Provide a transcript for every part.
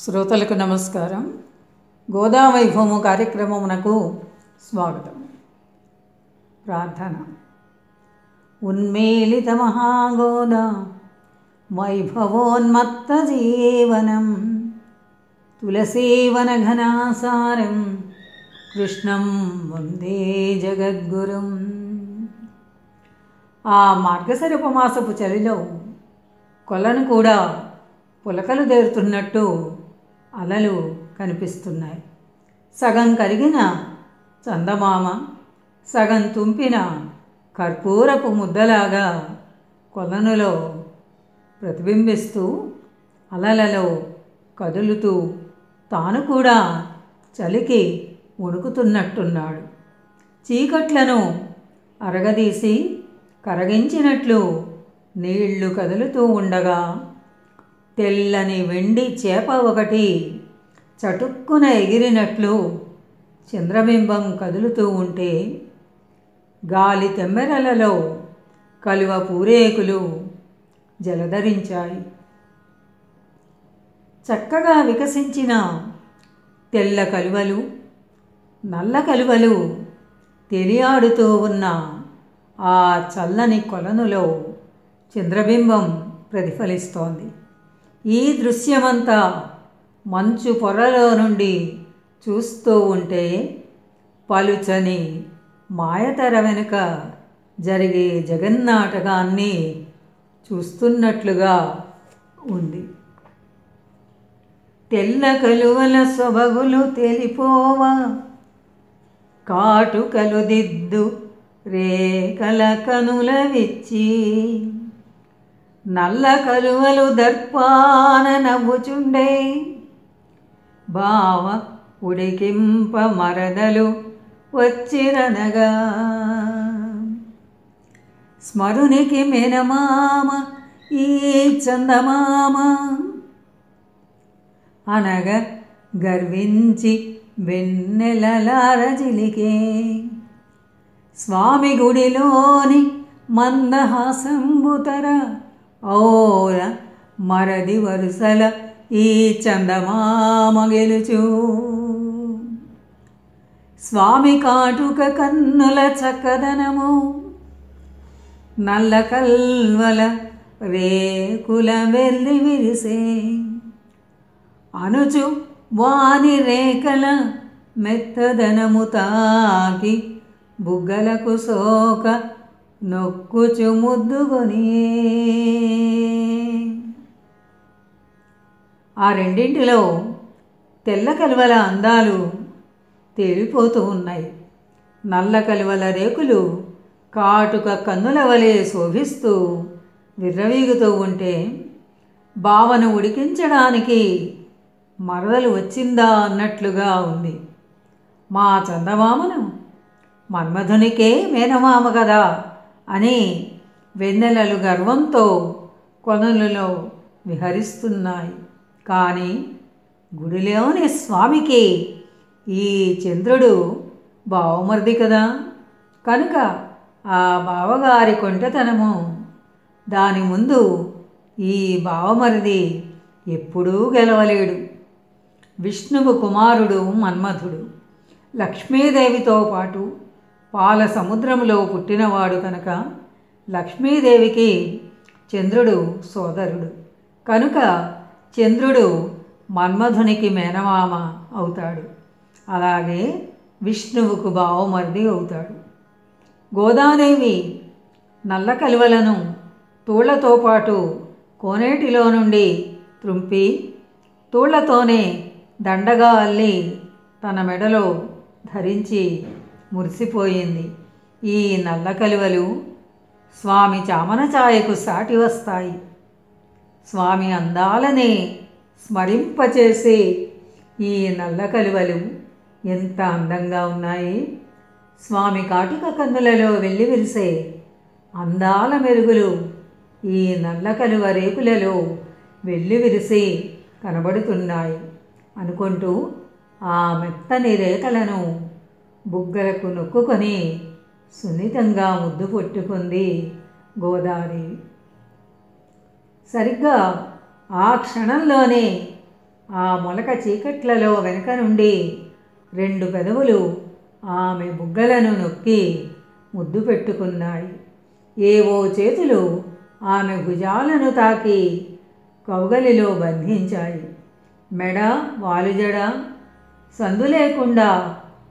శ్రోతలకు నమస్కారం. గోదావైభవము కార్యక్రమమునకు స్వాగతం. ప్రార్థన. ఉన్మేళిత మహాగోదా వైభవోన్మత్త జీవనం తులసీవన ఘనాసారం కృష్ణం వందే జగద్గురుం. ఆ మార్గశిరపు మాసపు చలిలో కొలను కూడా పులకలు దేరుతున్నట్టు అలలు కనిపిస్తున్నాయి. సగం కరిగిన చందమామ, సగం తుంపిన కర్పూరపు ముద్దలాగా కొలనులో ప్రతిబింబిస్తూ అలలలో కదులుతూ తాను కూడా చలికి వణుకుతున్నట్టున్నాడు. చీకట్లను అరగదీసి కరగించినట్లు నీళ్లు కదులుతూ ఉండగా తెల్లని వెండి చేప ఒకటి చటుక్కున ఎగిరినట్లు చంద్రబింబం కదులుతూ ఉంటే గాలి తెమ్మెరలలో కలువ పూరేకులు జలధరించాయి. చక్కగా వికసించిన తెల్ల కలువలు, నల్ల కలువలు తెలియాడుతూ ఉన్న ఆ చల్లని కొలనులో చంద్రబింబం ప్రతిఫలిస్తోంది. ఈ దృశ్యమంతా మంచు పొరలో నుండి చూస్తూ ఉంటే పలుచని మాయతెర వెనుక జరిగే జగన్నాటకాన్ని చూస్తున్నట్లుగా ఉంది. తెల్ల కలువల సొబగులు తెలిపోవా, కాటుకలు దిద్దు రేకల కనుల విచ్చి, నల్ల కలువలు దర్పాన నవ్వుచుండే బావ ఉడికింప మరదలు వచ్చిరనగా, స్మరునికి మేనమామ ఈ చందమామ అనగా గర్వించి వెన్నెలలారజిలికే, స్వామి గుడిలోని మందహాసంబుతర ఔర మరది వరుసల ఈ చందమామ గెలుచు, స్వామి కాటుక కన్నుల చక్కదనము నల్ల కల్వల రేకుల వెల్లి విరిసే, అనుచు వాని రేఖల మెత్తదనము తాకి బుగ్గలకు సోక నొక్కుచు ముద్దుకొని, ఆ రెండింటిలో తెల్ల కలువల అందాలు తేలిపోతూ ఉన్నాయి. నల్ల కలువల రేకులు కాటుక కన్నుల వలె శోభిస్తూ విర్రవీగుతూ ఉంటే బావను ఉడికించడానికి మరదలు వచ్చిందా అన్నట్లుగా ఉంది. మా చందమామను మన్మధునికే మేనమామ కదా అని వెన్నెలలు గర్వంతో కొనలలో విహరిస్తున్నాయి. కానీ గుడిలోని స్వామికి ఈ చంద్రుడు బావమరిది కదా, కనుక ఆ బావగారి కొంటెతనము దాని ముందు ఈ బావమరిది ఎప్పుడూ గెలవలేడు. విష్ణువు కుమారుడు మన్మధుడు. లక్ష్మీదేవితో పాటు పాల సముద్రంలో పుట్టినవాడు కనుక లక్ష్మీదేవికి చంద్రుడు సోదరుడు. కనుక చంద్రుడు మన్మధునికి మేనమామ అవుతాడు. అలాగే విష్ణువుకు బావమరిది అవుతాడు. గోదాదేవి నల్ల కలువలను తూళ్లతో పాటు కోనేటిలో నుండి త్రుంపి తూళ్లతోనే దండగా అల్లి తన మెడలో ధరించి మురిసిపోయింది. ఈ నల్ల కలువలు స్వామి చామన ఛాయకు సాటి వస్తాయి. స్వామి అందాలనే స్మరింపచేసే ఈ నల్ల కలువలు ఎంత అందంగా ఉన్నాయి. స్వామి కాటుక కన్నులలో వెళ్ళి విరిసే అందాల మెరుగులు ఈ నల్ల కలువ రేకులలో వెళ్ళి విరిసి కనబడుతున్నాయి అనుకుంటూ ఆ మెత్తని రేఖలను బుగ్గలకు నొక్కుకొని సున్నితంగా ముద్దు పెట్టుకుంది గోదావరి. సరిగ్గా ఆ క్షణంలోనే ఆ మొలక చీకట్లలో వెనక నుండి 2 పెదవులు ఆమె బుగ్గలను నొక్కి ముద్దు పెట్టుకున్నాయి. ఏవో చేతులు ఆమె భుజాలను తాకి కౌగలిలో బంధించాయి. మెడ, వాలుజడ సందు లేకుండా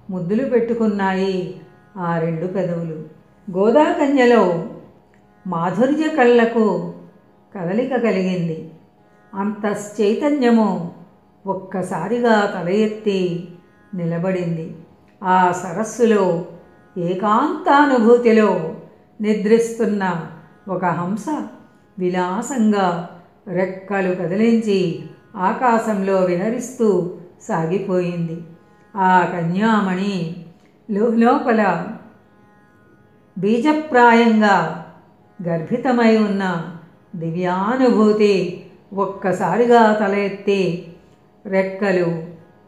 ముద్దులు పెట్టుకున్నాయి ఆ 2 పెదవులు. గోదాకన్యలో మాధుర్య కళ్ళకు కదలిక కలిగింది. అంతశ్చైతన్యము ఒక్కసారిగా తల ఎత్తి నిలబడింది. ఆ సరస్సులో ఏకాంతానుభూతిలో నిద్రిస్తున్న ఒక హంస విలాసంగా రెక్కలు కదిలించి ఆకాశంలో విహరిస్తూ సాగిపోయింది. ఆ కన్యామణి లోపల బీజప్రాయంగా గర్భితమై ఉన్న దివ్యానుభూతి ఒక్కసారిగా తల ఎత్తి రెక్కలు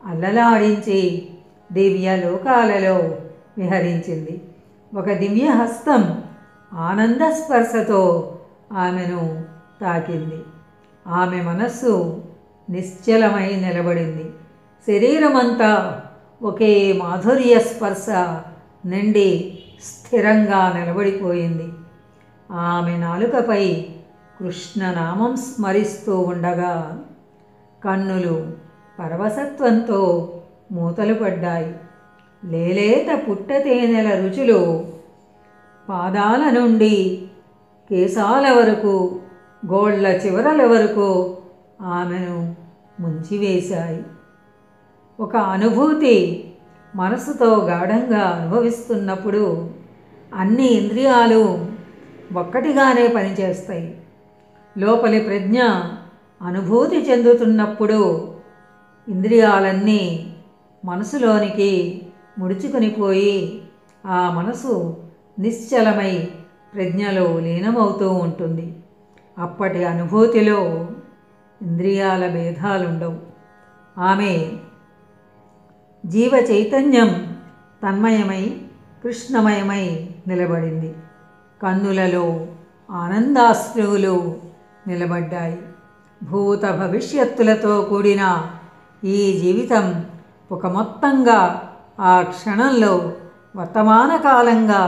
అల్లలాడించి దివ్య లోకాలలో విహరించింది. ఒక దివ్య హస్తం ఆనందస్పర్శతో ఆమెను తాకింది. ఆమె మనస్సు నిశ్చలమై నిలబడింది. శరీరమంతా ఒకే మాధుర్య స్పర్శ నిండి స్థిరంగా నిలబడిపోయింది. ఆమె నాలుకపై కృష్ణనామం స్మరిస్తూ ఉండగా కన్నులు పరవశత్వంతో మూతలు పడ్డాయి. లేలేత పుట్టతేనెల రుచులు పాదాల నుండి కేశాల వరకు, గోళ్ల చివరల వరకు ఆమెను ముంచివేశాయి. ఒక అనుభూతి మనసుతో గాఢంగా అనుభవిస్తున్నప్పుడు అన్ని ఇంద్రియాలు ఒక్కటిగానే పనిచేస్తాయి. లోపలి ప్రజ్ఞ అనుభూతి చెందుతున్నప్పుడు ఇంద్రియాలన్నీ మనసులోనికి ముడుచుకునిపోయి ఆ మనసు నిశ్చలమై ప్రజ్ఞలో లీనమవుతూ ఉంటుంది. అప్పటి అనుభూతిలో ఇంద్రియాల భేదాలుండవు. ఆమె జీవ చైతన్యం తన్మయమై కృష్ణమయమై నిలబడింది. కన్నులలో ఆనందాశ్రువులు నిలబడ్డాయి. భూత భవిష్యత్తులతో కూడిన ఈ జీవితం ఒక మొత్తంగా ఆ క్షణంలో వర్తమాన కాలంగా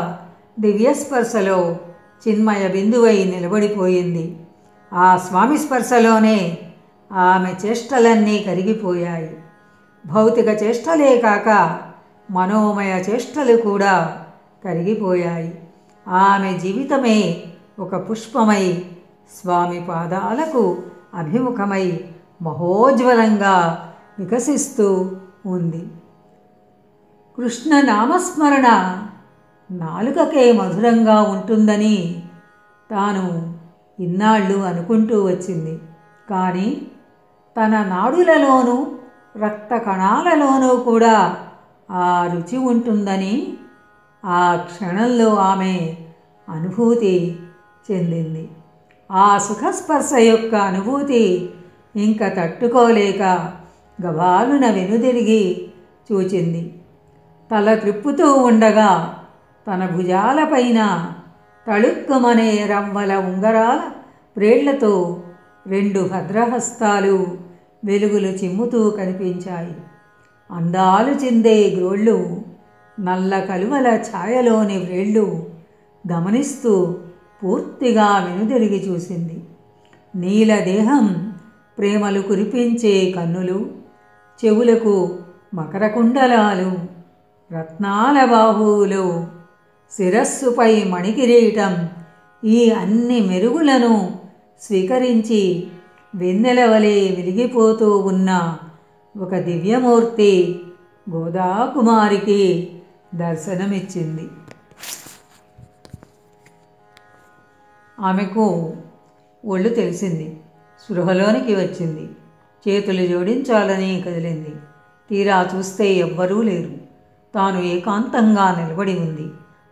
దివ్యస్పర్శలో చిన్మయ బిందువై నిలబడిపోయింది. ఆ స్వామి స్పర్శలోనే ఆమె చేష్టలన్నీ కరిగిపోయాయి. భౌతిక చేష్టలే కాక మనోమయ చేష్టలు కూడా కరిగిపోయాయి. ఆమె జీవితమే ఒక పుష్పమై స్వామి పాదాలకు అభిముఖమై మహోజ్వలంగా వికసిస్తూ ఉంది. కృష్ణ నామస్మరణ నాలుకకే మధురంగా ఉంటుందని తాను ఇన్నాళ్ళు అనుకుంటూ వచ్చింది. కానీ తన నాడులలోనూ రక్త కణాలలోనూ కూడా ఆ రుచి ఉంటుందని ఆ క్షణంలో ఆమె అనుభూతి చెందింది. ఆ సుఖస్పర్శ యొక్క అనుభూతి ఇంక తట్టుకోలేక గబాలున వెనుదిరిగి చూచింది. తల త్రిప్పుతూ ఉండగా తన భుజాలపైన తళుక్కుమనే రవ్వల ఉంగరాల వ్రేళ్లతో 2 భద్రహస్తాలు వెలుగులు చిమ్ముతూ కనిపించాయి. అందాలు చిందే గ్రోళ్ళు, నల్ల కలువల ఛాయలోని వ్రేళ్ళు గమనిస్తూ పూర్తిగా వెనుదిరిగి చూసింది. నీలదేహం, ప్రేమలు కురిపించే కన్నులు, చెవులకు మకరకుండలాలు, రత్నాల బాహువులు, శిరస్సుపై మణికిరీటం, ఈ అన్ని మెరుగులను స్వీకరించి వెన్నెలవలే వెలిగిపోతూ ఉన్న ఒక దివ్యమూర్తి గోదాకుమారికి దర్శనమిచ్చింది. ఆమెకు ఒళ్ళు తెలిసింది. స్పృహలోనికి వచ్చింది. చేతులు జోడించాలని కదిలింది. తీరా చూస్తే ఎవ్వరూ లేరు. తాను ఏకాంతంగా నిలబడి ఉంది.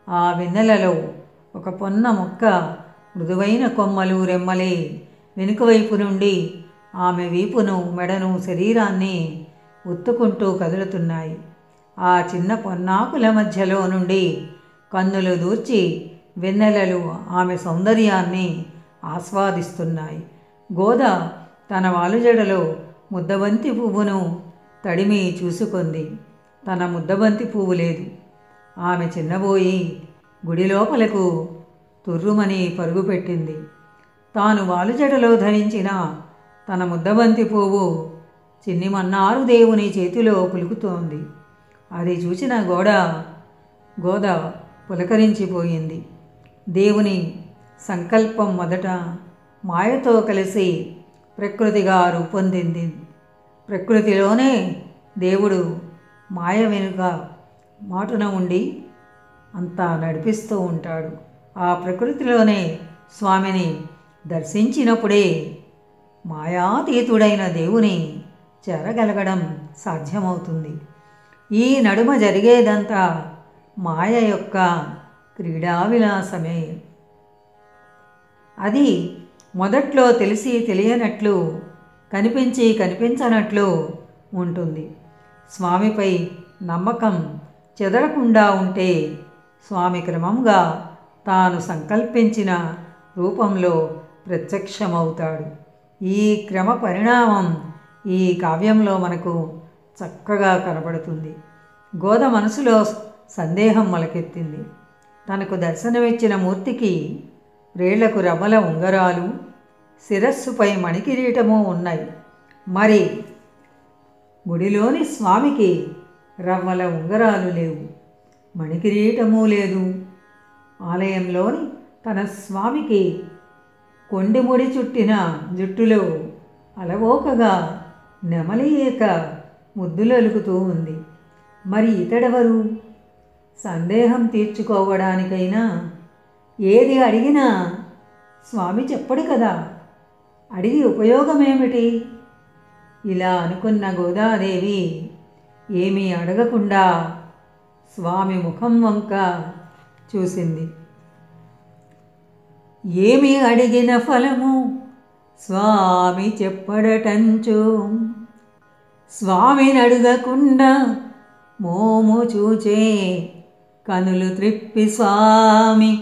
ఆ వెన్నెలలో ఒక పొన్న మొక్క మృదువైన కొమ్మలు రెమ్మలే వెనుక వైపు నుండి ఆమె వీపును, మెడను, శరీరాన్ని ఒత్తుకుంటూ కదులుతున్నాయి. ఆ చిన్న పొన్నాకుల మధ్యలో నుండి కన్నులు దూర్చి వెన్నెలలు ఆమె సౌందర్యాన్ని ఆస్వాదిస్తున్నాయి. గోద తన వాలుజడలో ముద్దబంతి పువ్వును తడిమి చూసుకుంది. తన ముద్దబంతి పువ్వు లేదు. ఆమె చిన్నబోయి గుడి లోపలకు తుర్రుమని పరుగు పెట్టింది. తాను వాలుజడలో ధరించిన తన ముద్దబంతి పువ్వు చిన్ని మన్నారు దేవుని చేతిలో పులుకుతోంది. అది చూసిన గోద పులకరించిపోయింది. దేవుని సంకల్పం మొదట మాయతో కలిసి ప్రకృతిగా రూపొందింది. ప్రకృతిలోనే దేవుడు మాయ వెనుక మాటున ఉండి అంతా నడిపిస్తూ ఉంటాడు. ఆ ప్రకృతిలోనే స్వామిని దర్శించినప్పుడే మాయాతీతుడైన దేవుని చేరగలగడం సాధ్యమవుతుంది. ఈ నడుమ జరిగేదంతా మాయ యొక్క క్రీడా విలాసమే. అది మొదట్లో తెలిసి తెలియనట్లు, కనిపించి కనిపించనట్లు ఉంటుంది. స్వామిపై నమ్మకం చెదరకుండా ఉంటే స్వామి క్రమంగా తాను సంకల్పించిన రూపంలో ప్రత్యక్షమవుతాడు. ఈ క్రమ పరిణామం ఈ కావ్యంలో మనకు చక్కగా కనబడుతుంది. గోద మనసులో సందేహం మొలకెత్తింది. తనకు దర్శనమిచ్చిన మూర్తికి వ్రేళ్లకు రవ్వల ఉంగరాలు, శిరస్సుపై మణికిరీటము ఉన్నాయి. మరి గుడిలోని స్వామికి రవ్వల ఉంగరాలు లేవు, మణికిరీటము లేదు. ఆలయంలోని తన స్వామికి కొండిముడి చుట్టిన జుట్టులో అలవోకగా నెమలియేక ముద్దులొలుకుతూ ఉంది. మరి ఇతడెవరు? సందేహం తీర్చుకోవడానికైనా ఏది అడిగినా స్వామి చెప్పడు కదా, అడిగి ఉపయోగమేమిటి? ఇలా అనుకున్న గోదాదేవి ఏమీ అడగకుండా స్వామి ముఖం వంక చూసింది. ఏమి అడిగిన ఫలము స్వామి చెప్పడటంచు, స్వామిని అడగకుండా మోము చూచే కనులు త్రిప్పి స్వామి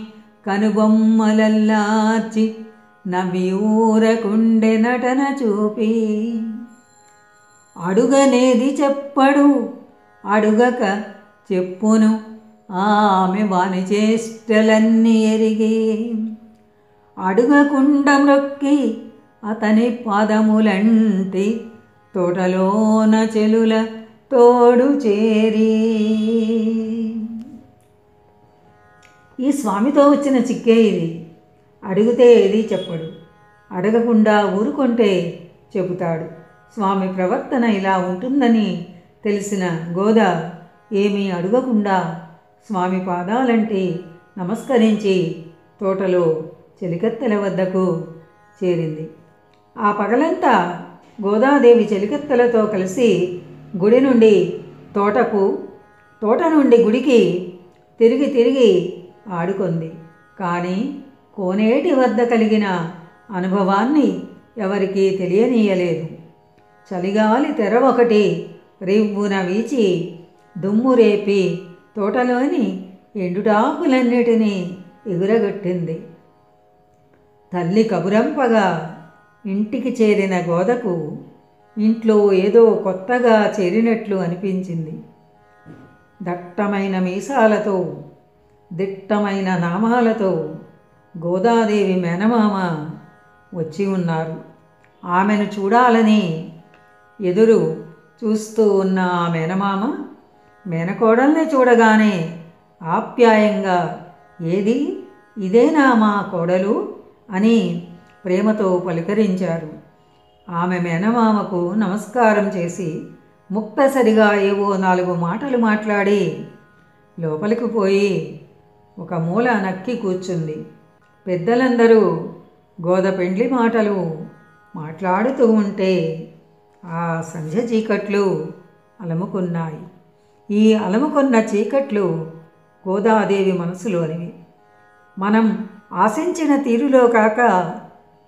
కనుబొమ్మలల్లార్చి నవ్వి ఊరకుండె నటన చూపి, అడుగనేది చెప్పడు అడుగక చెప్పును ఆమె వాని చేష్టలన్నీ ఎరిగి, అడుగకుండ మ్రొక్కి అతని పాదములంటి తోటలోన చెలుల తోడు చేరి. ఈ స్వామితో వచ్చిన చిక్కే ఇది. అడిగితే ఏది చెప్పడు, అడగకుండా ఊరుకుంటే చెబుతాడు. స్వామి ప్రవర్తన ఇలా ఉంటుందని తెలిసిన గోద ఏమీ అడగకుండా స్వామి పాదాలంటే నమస్కరించి తోటలో చెలికత్తెల వద్దకు చేరింది. ఆ పగలంతా గోదాదేవి చెలికత్తెలతో కలిసి గుడి నుండి తోటకు, తోట నుండి గుడికి తిరిగి తిరిగి ఆడుకుంది. కానీ కోనేటి వద్ద కలిగిన అనుభవాన్ని ఎవరికీ తెలియనీయలేదు. చలిగాలి తెర ఒకటి రివ్వున వీచి దుమ్ము రేపి తోటలోని ఎండుటాకులన్నిటినీ ఎగురగొట్టింది. తల్లి కబురంపగా ఇంటికి చేరిన గోదకు ఇంట్లో ఏదో కొత్తగా చేరినట్లు అనిపించింది. దట్టమైన మీసాలతో, దిట్టమైన నామాలతో గోదాదేవి మేనమామ వచ్చి ఉన్నారు. ఆమెను చూడాలని ఎదురు చూస్తూ ఉన్న ఆ మేనమామ మేనకోడల్ని చూడగానే ఆప్యాయంగా, ఏది ఇదేనా మా కోడలు అని ప్రేమతో పలుకరించారు. ఆమె మేనమామకు నమస్కారం చేసి ముక్తసరిగా ఏవో 4 మాటలు మాట్లాడి లోపలికి పోయి ఒక మూల నక్కి కూర్చుంది. పెద్దలందరూ గోద పెండ్లి మాటలు మాట్లాడుతూ ఉంటే ఆ సంధ్య చీకట్లు అలముకున్నాయి. ఈ అలముకున్న చీకట్లు గోదాదేవి మనసులోనివి. మనం ఆశించిన తీరులో కాక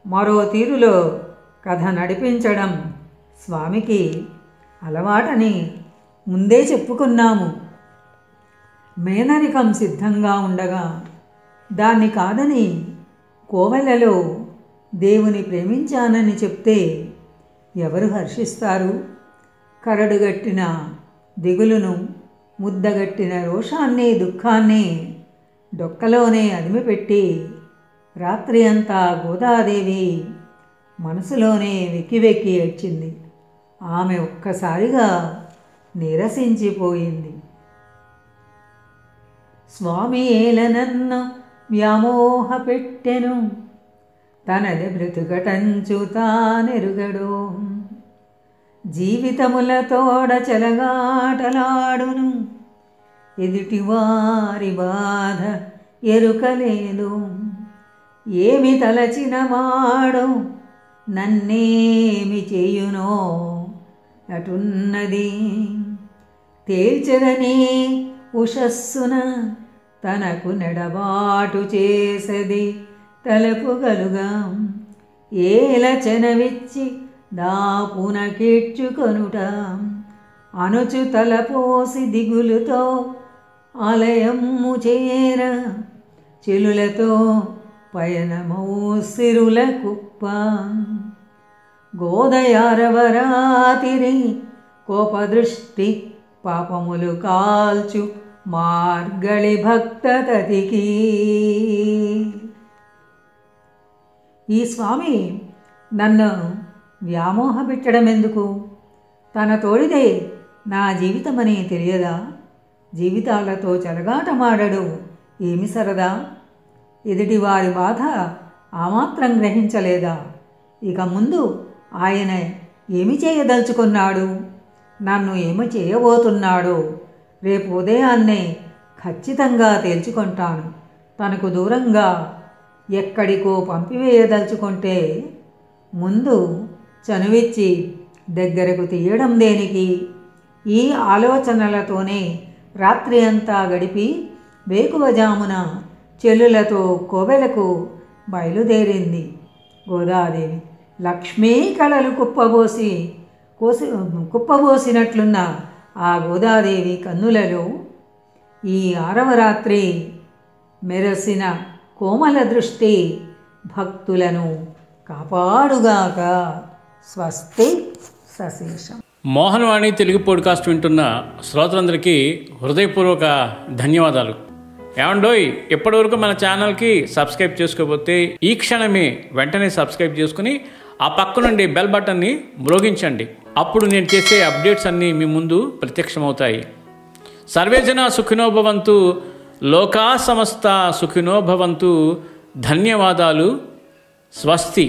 మరో తీరులో కథ నడిపించడం స్వామికి అలవాటని ముందే చెప్పుకున్నాము. మేనరికం సిద్ధంగా ఉండగా దాన్ని కాదని కోవెలలో దేవుని ప్రేమించానని చెప్తే ఎవరు హర్షిస్తారు? కరడుగట్టిన దిగులును, ముద్దగట్టిన రోషాన్ని, దుఃఖాన్ని డొక్కలోనే అదిమిపెట్టి రాత్రి అంతా గోదాదేవి మనసులోనే వెక్కి వెక్కి ఏడ్చింది. ఆమె ఒక్కసారిగా నీరసించిపోయింది. స్వామి ఏలనన్ను వ్యామోహ పెట్టెను, తనది బ్రతుకటంచు తానెరుగడు. జీవితములతోడ చెలగాటలాడును, ఎదుటివారి బాధ ఎరుకలేదు. ఏమి తలచిన వాడు నన్నేమి చేయునో అటున్నది. తేల్చెదని ఉషస్సున తనకు నెడబాటు చేసది తలపుగలుగా. ఏల చెనవిచ్చి దాపున కీడ్చుకొనుట అనుచు తలపోసి దిగులుతో ఆలయము చేర. చెలులతో పయనమౌ సిరుల కుప్ప. గోదయారవరాతిరి కోపదృష్టి పాపములు కాల్చు మార్గళి భక్తతతికి. ఈ స్వామి నన్ను వ్యామోహ పెట్టడం ఎందుకు? తన తోడిదే నా జీవితమని తెలియదా? జీవితాలతో చెలగాటమాడడు ఏమి సరదా? ఎదుటివారి బాధ ఆ మాత్రం గ్రహించలేదా? ఇక ముందు ఆయన ఏమి చేయదలుచుకున్నాడు? నన్ను ఏమి చేయబోతున్నాడో రేపు ఉదయాన్నే ఖచ్చితంగా తేల్చుకుంటాను. తనకు దూరంగా ఎక్కడికో పంపివేయదలుచుకుంటే ముందు చనువిచ్చి దగ్గరకు తీయడం దేనికి? ఈ ఆలోచనలతోనే రాత్రి అంతా గడిపి వేకువజామున చెల్లులతో కోవెలకు బయలుదేరింది గోదాదేవి. లక్ష్మీ కళలు కుప్పబోసినట్లున్న ఆ గోదాదేవి కన్నులలో ఈ 6వ రాత్రి మెరసిన కోమల దృష్టి భక్తులను కాపాడుగాక. స్వస్తి సశేషం. మోహనవాణి తెలుగు పాడ్కాస్ట్ వింటున్న శ్రోతలందరికీ హృదయపూర్వక ధన్యవాదాలు. ఏమండోయ్, ఇప్పటివరకు మన ఛానల్కి సబ్స్క్రైబ్ చేసుకోకపోతే ఈ క్షణమే వెంటనే సబ్స్క్రైబ్ చేసుకుని ఆ పక్క నుండి బెల్ బటన్ని మ్రోగించండి. అప్పుడు నేను చేసే అప్డేట్స్ అన్నీ మీ ముందు ప్రత్యక్షమవుతాయి. సర్వేజన సుఖినో భవంతు, లోకా సమస్త సుఖినో భవంతు. ధన్యవాదాలు. స్వస్తి.